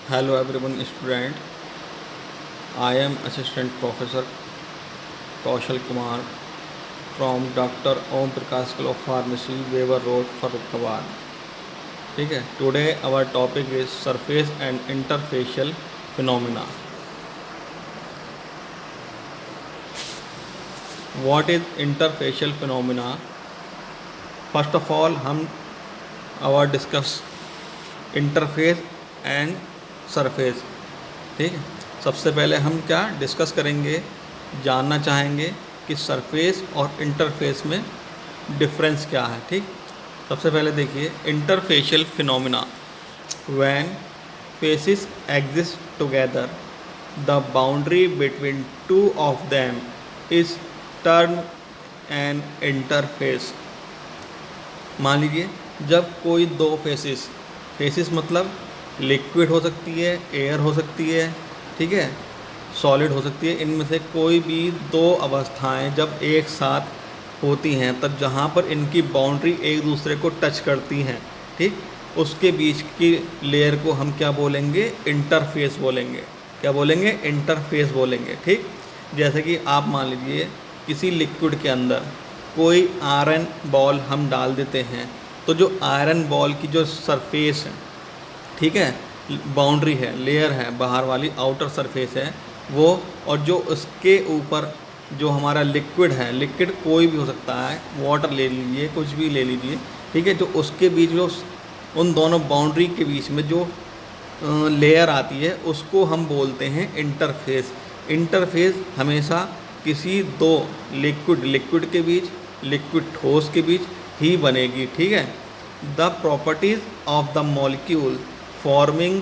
Hello everyone student. I am Assistant Professor Kaushal Kumar from Dr. Om Prakash School of Pharmacy, Weber Road, Farrukhawad. ठीक है. Today our topic is surface and interfacial phenomena. What is interfacial phenomena? First of all हम our discuss interface and surface. ठीक है. सबसे पहले हम क्या discuss करेंगे, जानना चाहेंगे कि सरफेस और इंटरफेस में डिफरेंस क्या है. ठीक. सबसे पहले देखिए interfacial phenomena. When faces exist together the boundary between two of them is term N interface. मान लीजिए जब कोई दो फेसेस मतलब लिक्विड हो सकती है, एयर हो सकती है, ठीक है, सॉलिड हो सकती है, इनमें से कोई भी दो अवस्थाएं जब एक साथ होती हैं तब जहाँ पर इनकी बाउंड्री एक दूसरे को टच करती हैं, ठीक, उसके बीच की लेयर को हम क्या बोलेंगे, इंटरफेस बोलेंगे. क्या बोलेंगे, इंटरफेस बोलेंगे. ठीक. जैसे कि आप मान लीजिए किसी लिक्विड के अंदर कोई आयरन बॉल हम डाल देते हैं, तो जो आयरन बॉल की जो सरफेस है, ठीक है, बाउंड्री है, लेयर है, बाहर वाली आउटर सरफेस है वो, और जो उसके ऊपर जो हमारा लिक्विड है, लिक्विड कोई भी हो सकता है, वाटर ले लीजिए, कुछ भी ले लीजिए, ठीक है, जो उसके बीच में उन दोनों बाउंड्री के बीच में जो लेयर आती है उसको हम बोलते हैं इंटरफेस. इंटरफेस हमेशा किसी दो लिक्विड के बीच, लिक्विड ठोस के बीच ही बनेगी. ठीक है. The properties of the molecule forming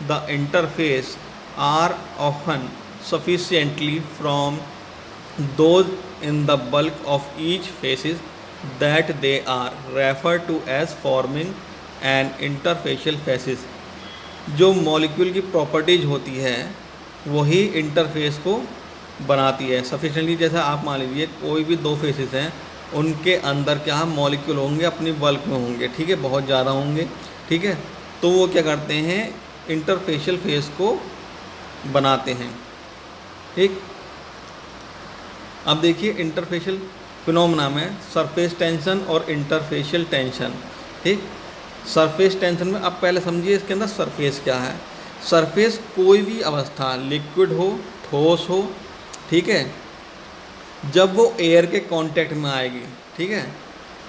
the interface are often sufficiently from those in the bulk of each faces that they are referred to as forming an interfacial faces. जो molecule की properties होती है वही interface को बनाती है sufficiently. जैसा आप मान लीजिए कोई भी दो फेसेस हैं, उनके अंदर क्या मॉलिक्यूल होंगे, अपनी बल्क में होंगे, ठीक है, बहुत ज़्यादा होंगे, ठीक है, तो वो क्या करते हैं, इंटरफेशियल फेस को बनाते हैं. ठीक. अब देखिए इंटरफेशियल फिनोमेना में सरफेस टेंशन और इंटरफेशियल टेंशन. ठीक. सरफेस टेंशन में अब पहले समझिए इसके अंदर सरफेस क्या है. सरफेस कोई भी अवस्था, लिक्विड हो, ठोस हो, ठीक है, जब वो एयर के कांटेक्ट में आएगी, ठीक है,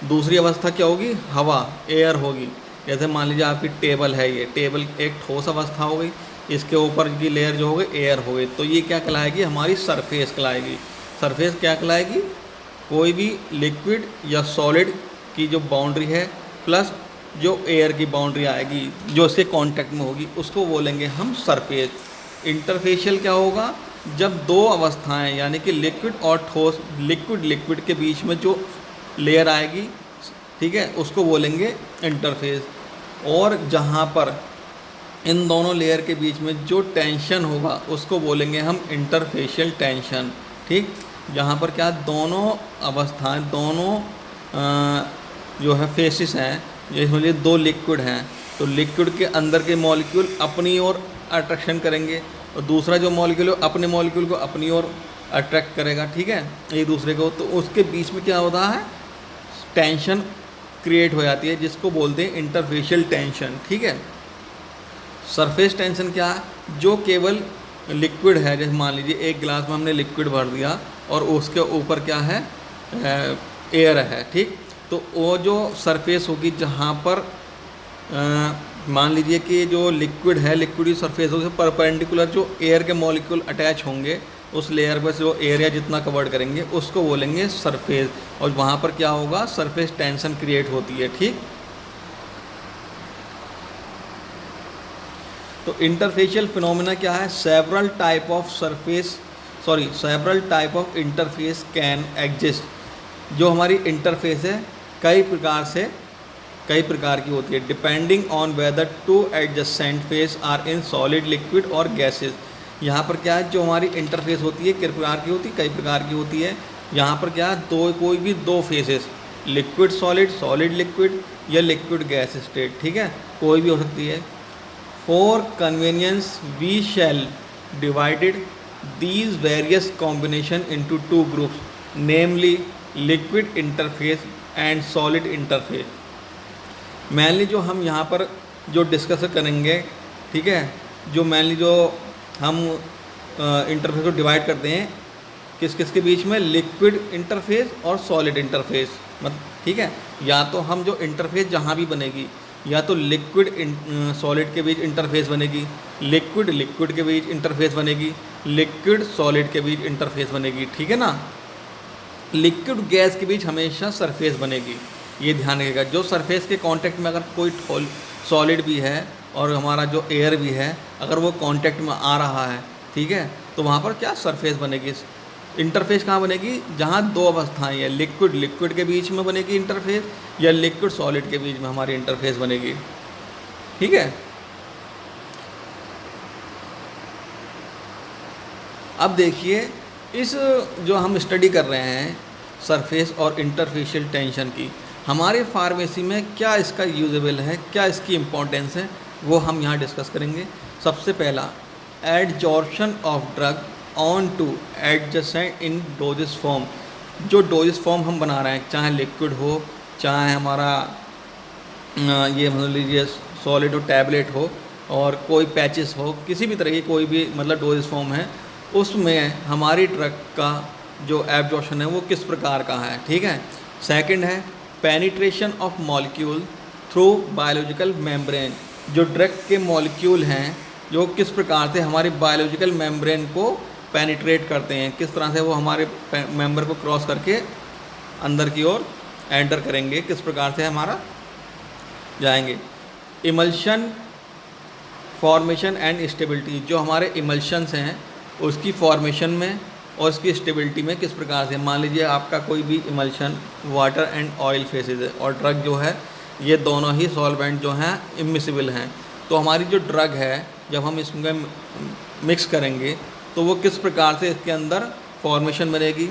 दूसरी अवस्था क्या होगी, हवा, एयर होगी. जैसे मान लीजिए आपकी टेबल है, ये टेबल एक ठोस अवस्था हो गई, इसके ऊपर की लेयर जो हो गई एयर हो गई, तो ये क्या कहलाएगी, हमारी सरफेस कहलाएगी. सरफेस क्या कहलाएगी, कोई भी लिक्विड या सॉलिड की जो बाउंड्री है प्लस जो एयर की बाउंड्री आएगी जो इसके कांटेक्ट में होगी उसको बोलेंगे हम सरफेस. इंटरफेशियल क्या होगा, जब दो अवस्थाएं यानी कि लिक्विड और ठोस, लिक्विड के बीच में जो लेयर आएगी, ठीक है, उसको बोलेंगे इंटरफेस. और जहाँ पर इन दोनों लेयर के बीच में जो टेंशन होगा उसको बोलेंगे हम इंटरफेशियल टेंशन. ठीक. जहाँ पर क्या दोनों अवस्थाएं, दोनों जो है फेसिस हैं, जैसे दो लिक्विड हैं, तो लिक्विड के अंदर के मॉलिक्यूल अपनी ओर अट्रैक्शन करेंगे और दूसरा जो मॉलिक्यूल है अपने मॉलिक्यूल को अपनी ओर अट्रैक्ट करेगा, ठीक है, एक दूसरे को, तो उसके बीच में क्या होता है, टेंशन क्रिएट हो जाती है जिसको बोलते हैं इंटरफेशियल टेंशन. ठीक है. सरफेस टेंशन क्या है, जो केवल लिक्विड है, जैसे मान लीजिए एक गिलास में हमने लिक्विड भर दिया और उसके ऊपर क्या है, एयर है, ठीक, तो वो जो सरफेस होगी जहाँ पर मान लीजिए कि जो लिक्विड है, लिक्विड की सरफेस होगी परपेंडिकुलर जो एयर के मॉलिक्यूल अटैच होंगे उस लेयर पर जो एरिया जितना कवर्ड करेंगे उसको बोलेंगे सरफेस, और वहाँ पर क्या होगा, सरफेस टेंशन क्रिएट होती है. ठीक. तो इंटरफेशियल फिनोमेना क्या है, several type of interface can exist. जो हमारी इंटरफेस है कई प्रकार की होती है, depending on whether two adjacent phase are in solid, liquid और गैसेस. यहाँ पर क्या है, जो हमारी इंटरफेस होती है किस प्रकार की होती है, कई प्रकार की होती है. यहाँ पर क्या है, कोई भी दो phases, liquid solid, solid liquid या लिक्विड गैस स्टेट, ठीक है, कोई भी हो सकती है. For convenience we shall divided these various combination into two groups, namely liquid interface and solid interface. Mainly जो हम यहाँ पर जो डिस्कस करेंगे, ठीक है, जो मेनली जो हम इंटरफेस को डिवाइड करते हैं किस किस के बीच में, लिक्विड इंटरफेस और सॉलिड इंटरफेस, मतलब ठीक है, या तो हम जो इंटरफेस जहाँ भी बनेगी, या तो लिक्विड सॉलिड के बीच इंटरफेस बनेगी, लिक्विड लिक्विड के बीच इंटरफेस बनेगी, लिक्विड सॉलिड के बीच इंटरफेस बनेगी, ठीक है ना। लिक्विड गैस के बीच हमेशा सरफेस बनेगी, ये ध्यान रखिएगा। जो सरफेस के कांटेक्ट में अगर कोई सॉलिड भी है और हमारा जो एयर भी है, अगर वो कांटेक्ट में आ रहा है, ठीक है, तो वहाँ पर क्या सरफेस बनेगी। इंटरफेस कहाँ बनेगी, जहाँ दो अवस्थाएं हैं, लिक्विड लिक्विड के बीच में बनेगी इंटरफेस, या लिक्विड सॉलिड के बीच में हमारी इंटरफेस बनेगी, ठीक है। अब देखिए, इस जो हम स्टडी कर रहे हैं सरफेस और इंटरफेशियल टेंशन की, हमारे फार्मेसी में क्या इसका यूजेबल है, क्या इसकी इम्पोर्टेंस है, वो हम यहाँ डिस्कस करेंगे। सबसे पहला, adsorption of drug on two adjacent in doses form. जो डोजेस फॉर्म हम बना रहे हैं, चाहे लिक्विड हो, चाहे हमारा ये मतलब लीजिए सॉलिड हो, टैबलेट हो, और कोई पैचेस हो, किसी भी तरह की कोई भी मतलब डोजेस फॉर्म है, उसमें हमारी ड्रग का जो एब्जॉर्प्शन है वो किस प्रकार का है, ठीक है। सेकंड है penetration of molecule through biological membrane. जो ड्रग के मॉलिक्यूल हैं जो किस प्रकार से हमारी बायोलॉजिकल मेम्ब्रेन को पेनिट्रेट करते हैं, किस तरह से वो हमारे मेम्बर को क्रॉस करके अंदर की ओर एंटर करेंगे, किस प्रकार से हमारा जाएंगे। Emulsion formation and stability. जो हमारे इमल्शंस हैं उसकी फॉर्मेशन में और उसकी स्टेबिलिटी में किस प्रकार से, मान लीजिए आपका कोई भी emulsion water and oil faces है, और ड्रग जो है ये दोनों ही सॉल्वेंट जो हैं इमिसिबल हैं, तो हमारी जो ड्रग है जब हम इसमें मिक्स करेंगे तो वो किस प्रकार से इसके अंदर फॉर्मेशन बनेगी,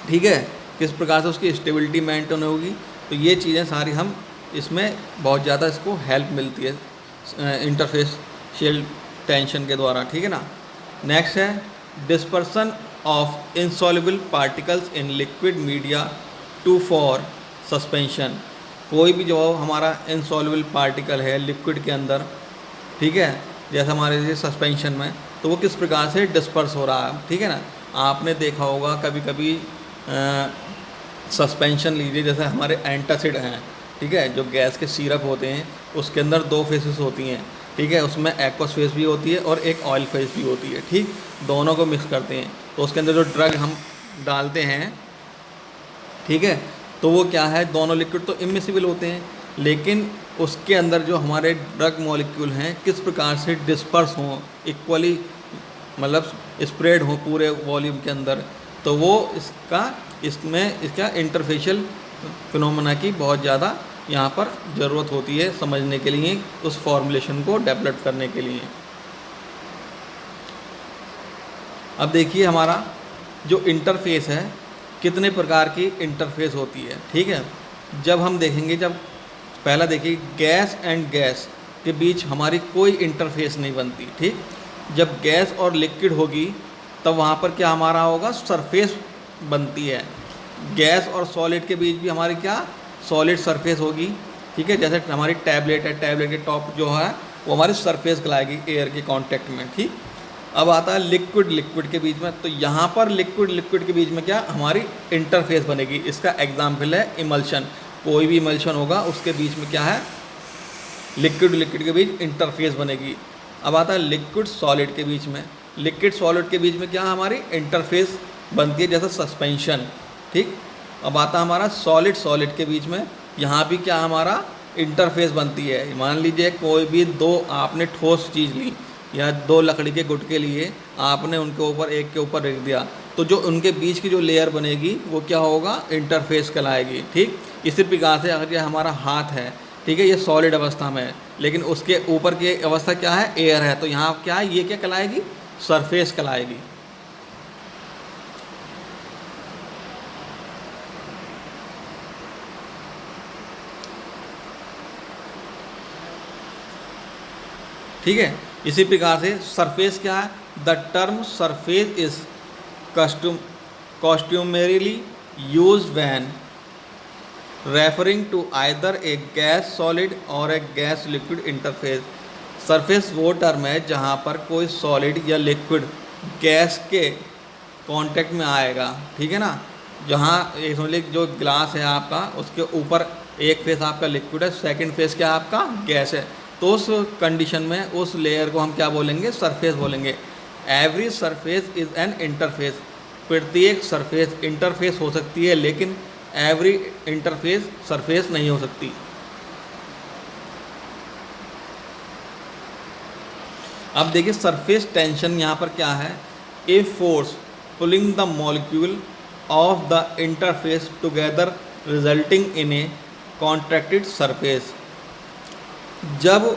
ठीक है, किस प्रकार से उसकी स्टेबिलिटी मेंटेन होगी। तो ये चीज़ें सारी हम इसमें बहुत ज़्यादा इसको हेल्प मिलती है इंटरफेशियल टेंशन के द्वारा, ठीक है ना। नेक्स्ट है dispersion of insoluble particles in liquid media to for suspension. कोई भी जो हमारा इंसॉल्युबल पार्टिकल है लिक्विड के अंदर, ठीक है, जैसे हमारे लिए सस्पेंशन में, तो वो किस प्रकार से डिस्पर्स हो रहा है, ठीक है ना। आपने देखा होगा कभी कभी सस्पेंशन लीजिए, जैसे हमारे एंटासिड हैं, ठीक है, जो गैस के सिरप होते हैं उसके अंदर दो फेसेस होती हैं, ठीक है, उसमें एक्वस फेस भी होती है और एक ऑयल फेस भी होती है, ठीक, दोनों को मिक्स करते हैं तो उसके अंदर जो ड्रग हम डालते हैं, ठीक है, तो वो क्या है, दोनों लिक्विड तो इमिसिबल होते हैं, लेकिन उसके अंदर जो हमारे ड्रग मॉलिक्यूल हैं किस प्रकार से डिस्पर्स हों, इक्वली मतलब स्प्रेड हो पूरे वॉल्यूम के अंदर, तो वो इसका इंटरफेशियल फिनोमेना की बहुत ज़्यादा यहाँ पर ज़रूरत होती है समझने के लिए, उस फॉर्मूलेशन को डेवलप करने के लिए। अब देखिए हमारा जो इंटरफेस है, कितने प्रकार की इंटरफेस होती है, ठीक है। जब हम देखेंगे, जब पहला देखिए गैस एंड गैस के बीच हमारी कोई इंटरफेस नहीं बनती, ठीक। जब गैस और लिक्विड होगी तब वहाँ पर क्या हमारा होगा, सरफेस बनती है। गैस और सॉलिड के बीच भी हमारी क्या, सॉलिड सरफेस होगी, ठीक है। जैसे हमारी टैबलेट है, टैबलेट के टॉप जो है वो हमारी सरफेस कहलाएगी एयर के कांटेक्ट में, ठीक। अब आता है लिक्विड लिक्विड के बीच में, तो यहाँ पर लिक्विड लिक्विड के बीच में क्या हमारी इंटरफेस बनेगी। इसका एग्जाम्पल है इमल्शन। कोई भी इमल्शन होगा उसके बीच में क्या है, लिक्विड लिक्विड के बीच इंटरफेस बनेगी। अब आता है लिक्विड सॉलिड के बीच में, लिक्विड सॉलिड के बीच में क्या हमारी इंटरफेस बनती है, जैसे सस्पेंशन, ठीक। अब आता हमारा सॉलिड सॉलिड के बीच में, यहाँ भी क्या हमारा इंटरफेस बनती है। मान लीजिए कोई भी दो आपने ठोस चीज़ ली या दो लकड़ी के गुटके लिए, आपने उनके ऊपर एक के ऊपर रख दिया, तो जो उनके बीच की जो लेयर बनेगी वो क्या होगा, इंटरफेस कहलाएगी, ठीक। इसी प्रकार से अगर ये हमारा हाथ है, ठीक है, ये सॉलिड अवस्था में है, लेकिन उसके ऊपर की अवस्था क्या है, एयर है, तो यहाँ क्या है, ये क्या कहलाएगी, सरफेस कहलाएगी। ठीक है। इसी प्रकार से सरफेस क्या है, the term surface is customarily use when referring to either a gas solid or a gas liquid interface. Surface वो टर्म है जहाँ पर कोई सॉलिड या लिक्विड गैस के कांटेक्ट में आएगा, ठीक है ना। जहाँ एक समझ लीजिए जो ग्लास है आपका, उसके ऊपर एक फेस आपका लिक्विड है, सेकंड फेस क्या आपका गैस है, तो उस कंडीशन में उस लेयर को हम क्या बोलेंगे, सरफेस बोलेंगे। Every surface is an interface, प्रत्येक सरफेस इंटरफेस हो सकती है, लेकिन एवरी इंटरफेस सरफेस नहीं हो सकती। अब देखिए सरफेस टेंशन यहाँ पर क्या है, a force pulling the molecule of the interface together resulting in A contracted surface. जब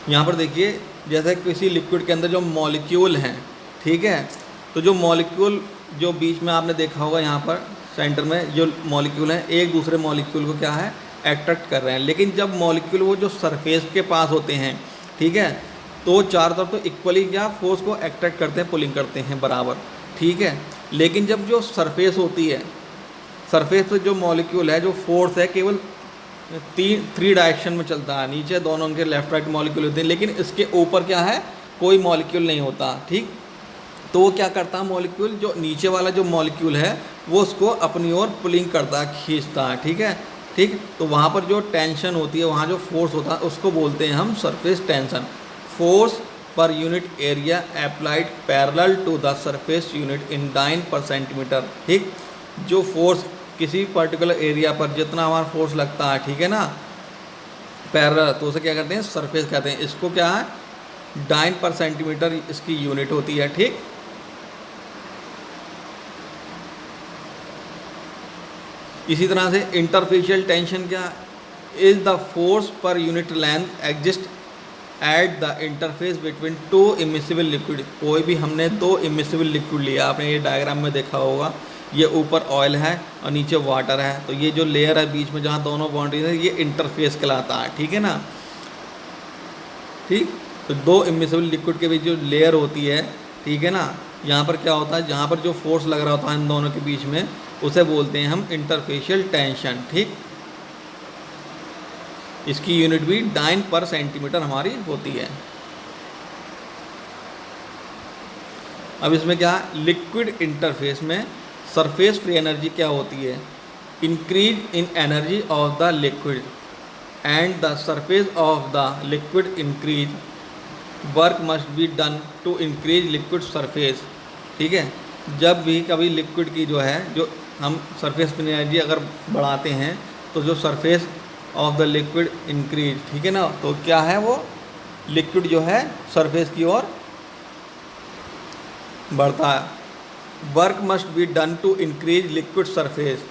यहाँ पर देखिए जैसे किसी लिक्विड के अंदर जो मॉलिक्यूल हैं, ठीक है, तो जो मॉलिक्यूल जो बीच में आपने देखा होगा यहाँ पर सेंटर में जो मॉलिक्यूल हैं एक दूसरे मॉलिक्यूल को क्या है अट्रैक्ट कर रहे हैं, लेकिन जब मॉलिक्यूल वो जो सरफेस के पास होते हैं, ठीक है, तो चारों तरफ तो इक्वली क्या फोर्स को अट्रैक्ट करते हैं, पुलिंग करते हैं बराबर, ठीक है। लेकिन जब जो सरफेस होती है, सरफेस पर जो मॉलिक्यूल है जो फोर्स है केवल थ्री डायरेक्शन में चलता है, नीचे दोनों के लेफ्ट राइट मॉलिक्यूल होते हैं, लेकिन इसके ऊपर क्या है कोई मॉलिक्यूल नहीं होता, ठीक। तो वो क्या करता है मॉलिक्यूल, जो नीचे वाला जो मॉलिक्यूल है वो उसको अपनी ओर पुलिंग करता है, खींचता है, ठीक है, ठीक। तो वहाँ पर जो टेंशन होती है, वहाँ जो फोर्स होता है उसको बोलते हैं हम surface tension. Force per unit area applied parallel to the surface unit in dyne per centimetre, ठीक। जो फोर्स किसी पर्टिकुलर एरिया पर जितना हमारा फोर्स लगता है, ठीक है ना, पैरेलल, तो उसे क्या कहते हैं सरफेस कहते हैं। इसको क्या है डाइन पर सेंटीमीटर इसकी यूनिट होती है, ठीक। इसी तरह से इंटरफेशियल टेंशन क्या is the force per unit length exist at the interface between two immiscible liquid. कोई भी हमने दो इमिसिबल लिक्विड लिया, आपने ये डायग्राम में देखा होगा, ये ऊपर ऑयल है और नीचे वाटर है, तो ये जो लेयर है बीच में जहाँ दोनों बाउंड्रीज है ये इंटरफेस कहलाता है, ठीक है ना, ठीक। तो दो इमिसिबल लिक्विड के बीच जो लेयर होती है, ठीक है ना, यहाँ पर क्या होता है, जहाँ पर जो फोर्स लग रहा होता है इन दोनों के बीच में उसे बोलते हैं हम इंटरफेशियल टेंशन, ठीक। इसकी यूनिट भी डाइन पर सेंटीमीटर हमारी होती है। अब इसमें क्या लिक्विड इंटरफेस में सरफेस फ्री एनर्जी क्या होती है, increase in energy of the liquid and the surface of the liquid increase, work must be done to increase liquid surface, ठीक है। जब भी कभी लिक्विड की जो है जो हम सरफेस फ्री एनर्जी अगर बढ़ाते हैं तो जो surface of the liquid increase, ठीक है ना, तो क्या है वो लिक्विड जो है सरफेस की ओर बढ़ता है। Work must be done to increase liquid surface.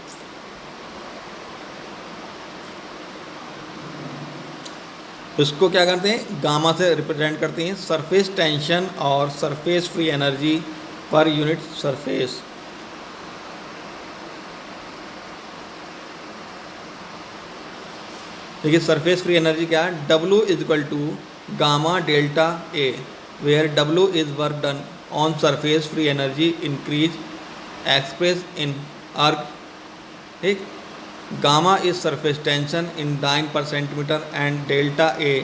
इसको क्या करते हैं गामा से रिप्रेजेंट करते हैं, सरफेस टेंशन और surface free energy per unit surface. देखिए सरफेस फ्री एनर्जी क्या है, W is equal to gamma delta A, where W is work done on surface free energy increase express in erg, ठीक। Gamma is surface tension in dyne per centimetre and delta A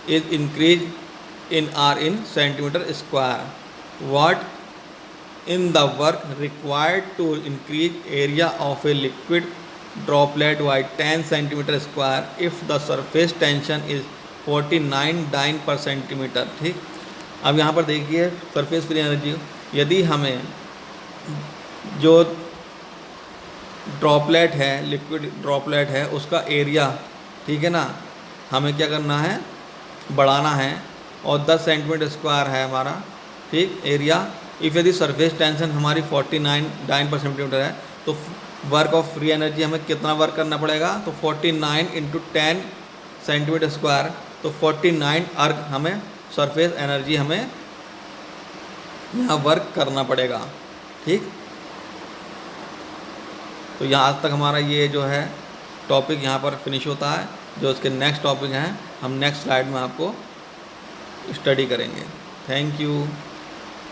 is increase in R in centimetre square. What in the work required to increase area of a liquid droplet by 10 centimeter square if the surface tension is 49 dine per centimetre, ठीक। अब यहाँ पर देखिए surface free energy, यदि हमें जो droplet है liquid droplet है उसका एरिया, ठीक है ना, हमें क्या करना है बढ़ाना है और 10 सेंटीमीटर स्क्वायर है हमारा, ठीक, एरिया। इफ़ यदि सरफेस टेंशन हमारी 49 डाइन पर सेंटीमीटर है तो वर्क ऑफ फ्री एनर्जी हमें कितना वर्क करना पड़ेगा, तो 49 इंटू 10 सेंटीमीटर स्क्वायर, तो 49 अर्ग हमें सरफेस एनर्जी हमें यहाँ वर्क करना पड़ेगा, ठीक। तो यहाँ तक हमारा ये जो है टॉपिक यहाँ पर फिनिश होता है। जो इसके नेक्स्ट टॉपिक हैं हम नेक्स्ट स्लाइड में आपको स्टडी करेंगे। Thank you.